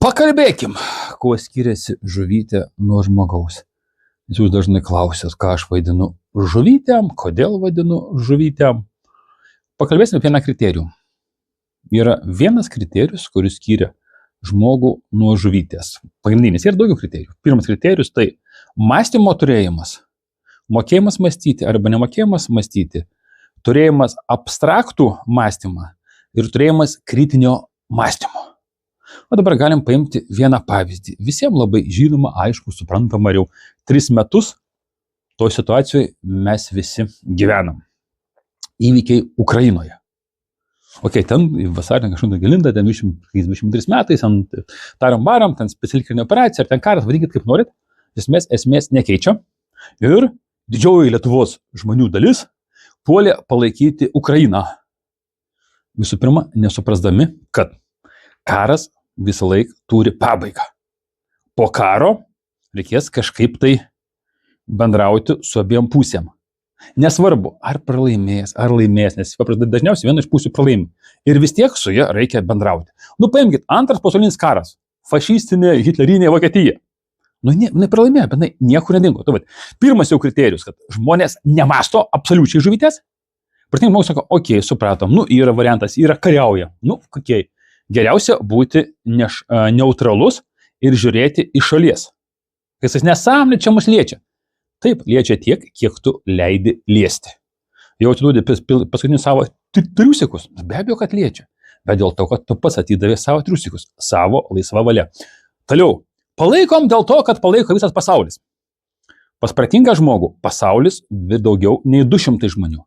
Pakalbėkim, kuo skiriasi žuvytė nuo žmogaus. Jūs dažnai klausėt, ką aš vadinu žuvytėm, kodėl vadinu žuvytėm. Pakalbėsim apie vieną kriterijų. Yra vienas kriterijus, kuris skiria žmogų nuo žuvytės. Pagrindinis. Yra daugiau kriterijų. Pirmas kriterijus tai mąstymo turėjimas, mokėjimas mąstyti arba nemokėjimas mąstyti, turėjimas abstraktų mąstymą ir turėjimas kritinio mąstymo. O dabar galim paimti vieną pavyzdį. Visiems labai žinoma, aišku, suprantama, jau 3 metus to situacijoje mes visi gyvenam. Įvykiai Ukrainoje. Ten vasarį kažkur gilinta, ten 23 metais, ten taram baram, ten speciali karinė operacija, ar ten karas, vadinkit kaip norit, esmės nekeičia. Ir didžioji Lietuvos žmonių dalis puolė palaikyti Ukrainą. Visų pirma, nesuprasdami, kad karas visą laiką turi pabaigą. Po karo reikės kažkaip tai bendrauti su abiem pusėm. Nesvarbu, ar pralaimės, ar laimės, nes paprastai dažniausiai viena iš pusių pralaimi. Ir vis tiek su ja reikia bendrauti. Paimkit, antras pasaulinis karas, fašistinė, hitlerinė Vokietija. Jinai pralaimėjo, bet jinai niekur nedingo. Pirmas jau kriterijus, kad žmonės nemasto absoliučiai žuvytės. Pratingai žmogus sako, supratom, yra variantas, yra kariauja. Geriausia būti neutralus ir žiūrėti iš šalies. Kai jis nesąmonė čia mus liečia. Taip, liečia tiek, kiek tu leidi liesti. Jau atiduodi paskutinius savo triusikus. Be abejo, kad liečia. Bet dėl to, kad tu pats atidavė savo triusikus. Savo laisvą valią. Toliau. Palaikom dėl to, kad palaiko visas pasaulis. Pas pratingą žmogų pasaulis daugiau nei 200 žmonių.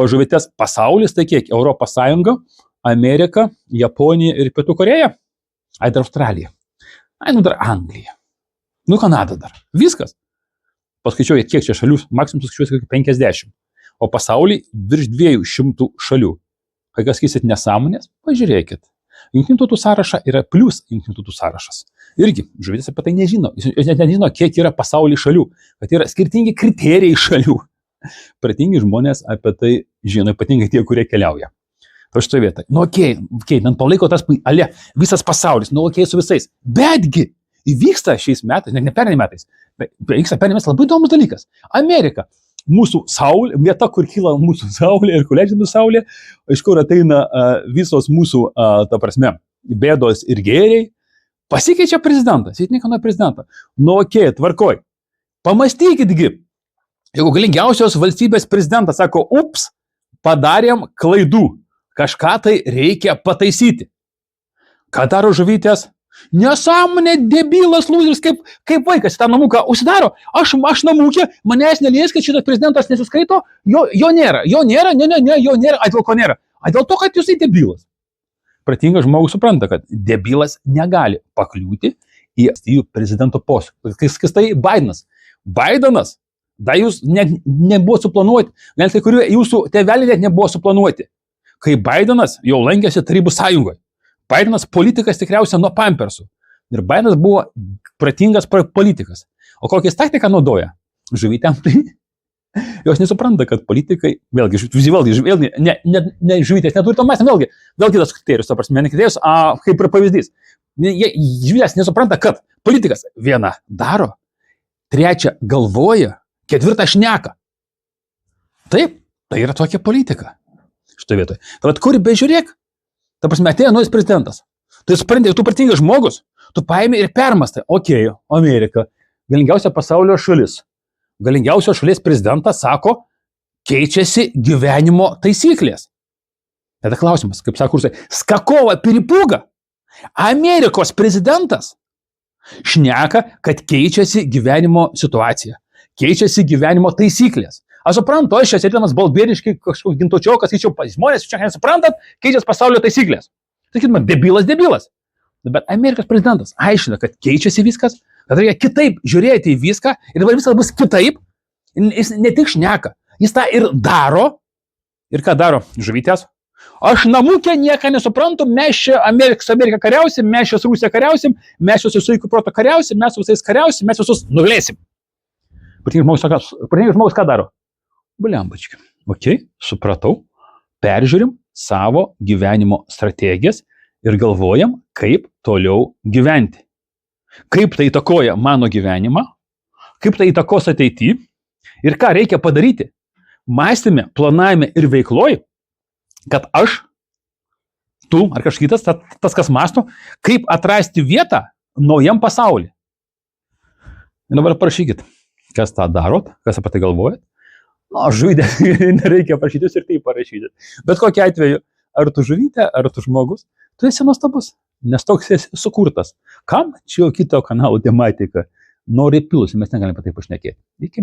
Pažuvitės pasaulis tai kiek? Europos Sąjunga, Amerika, Japonija ir Pietų Koreja. Dar Australija. Dar Anglija. Kanada dar. Viskas. Paskaičiuoju, kiek čia šalių, maksimum paskaičiuoju 50. O pasaulyje virš 200 šalių. Kai kas sakysit nesąmonės, pažiūrėkit. Jungtinių tautų sąrašą yra plus Jungtinių tautų sąrašas. Irgi, žuvytės apie tai nežino. Jis net nežino, kiek yra pasaulyje šalių. Kad yra skirtingi kriterijai šalių. Pratingi žmonės apie tai žino, ypatingai tie, kurie keliauja. To šitoje vietoje. Ten palaiko tas, visas pasaulis, su visais. Betgi įvyksta šiais metais, ne pernai metais, vyksta pernai metais labai įdomus dalykas. Amerika, mūsų saulė, vieta, kur kyla mūsų saulė ir kur leidžiame saulė, iš kur ateina visos mūsų, bėdos ir gėriai, pasikeičia prezidentas, jis nekana prezidentą. Tvarkoj. Pamastykitgi, jeigu galingiausios valstybės prezidentas sako, padarėm klaidų, kažką tai reikia pataisyti. Ką daro žuvytės? Nesąmonė, debilas, lūzeris, kaip vaikas į tą namuką užsidaro. Aš namukė, manęs nelies, kad šitas prezidentas nesiskaito, jo nėra. Dėl ko nėra? Dėl to, kad jūs debilas. Pratingas žmogus supranta, kad debilas negali pakliūti į prezidento postą. Kas tai Bidenas, jūs nebuvo suplanuoti, gal kai kurių jūsų tėveliai net nebuvo suplanuoti. Kai Bidenas jau lankėsi Tarybų sąjungoje. Bidenas politikas tikriausiai nuo pampersų. Ir Bidenas buvo pratingas politikas. O kokią taktiką naudoja? Žuvytėm tai. Jos nesupranta, kad politikai, vėlgi, ne žuvytės neturi to mąstymą, vėlgi kitas kriterijus, ne kriterijus, kaip ir pavyzdys. Žuvytės nesupranta, kad politikas vieną daro, 3 galvoja, 4 šneka. Taip, tai yra tokia politika. Šitoje vietoje. Tai kur bežiūrėk, atėjo naujas prezidentas. Tai supranti, tu pratingas žmogus, tu paimi ir permastai. Amerika, galingiausia pasaulio šalis. Galingiausios šalies prezidentas sako, keičiasi gyvenimo taisyklės. Tada klausimas, kaip sako kursai, Skakova Piripūga, Amerikos prezidentas, šneka, kad keičiasi gyvenimo situacija, keičiasi gyvenimo taisyklės. Aš suprantu, aš čia sėdėdamas balbieriškai kažkoks gintočiokas, sakyčiau, žmonės čia nesuprantat, keičiasi pasaulio taisyklės. Sakytume, debilas. Bet Amerikos prezidentas aiškina, kad keičiasi viskas, kad reikia kitaip žiūrėti į viską ir dabar viskas bus kitaip. Jis ne tik šneka, jis tą ir daro. Ir ką daro žuvytės? Aš namukė nieką nesuprantu, mes čia su Amerika kariausim, mes čia su Rusija kariausim, mes čia su sveiku proto kariausim, mes su visais kariausim, mes visus nugalėsim. Pratingas žmogus ką daro? Buliambački. Supratau, peržiūrim savo gyvenimo strategijas ir galvojam, kaip toliau gyventi. Kaip tai įtakoja mano gyvenimą, kaip tai įtakos ateity ir ką reikia padaryti mąstyme, planavime ir veikloj, kad aš, tu ar kažkitas, tas kas mąsto, kaip atrasti vietą naujam pasauliui. Ir dabar parašykit, kas tą darot, kas apie tai galvojat. Žuvytė, nereikia parašyti, jūs ir tai parašyti. Bet kokiu atveju, ar tu žuvytė, ar tu žmogus, tu esi nuostabus, nes toks esi sukurtas. Kam čia kito kanalo tematika? Nori pilusi, mes negalime apie tai pašnekėti. Iki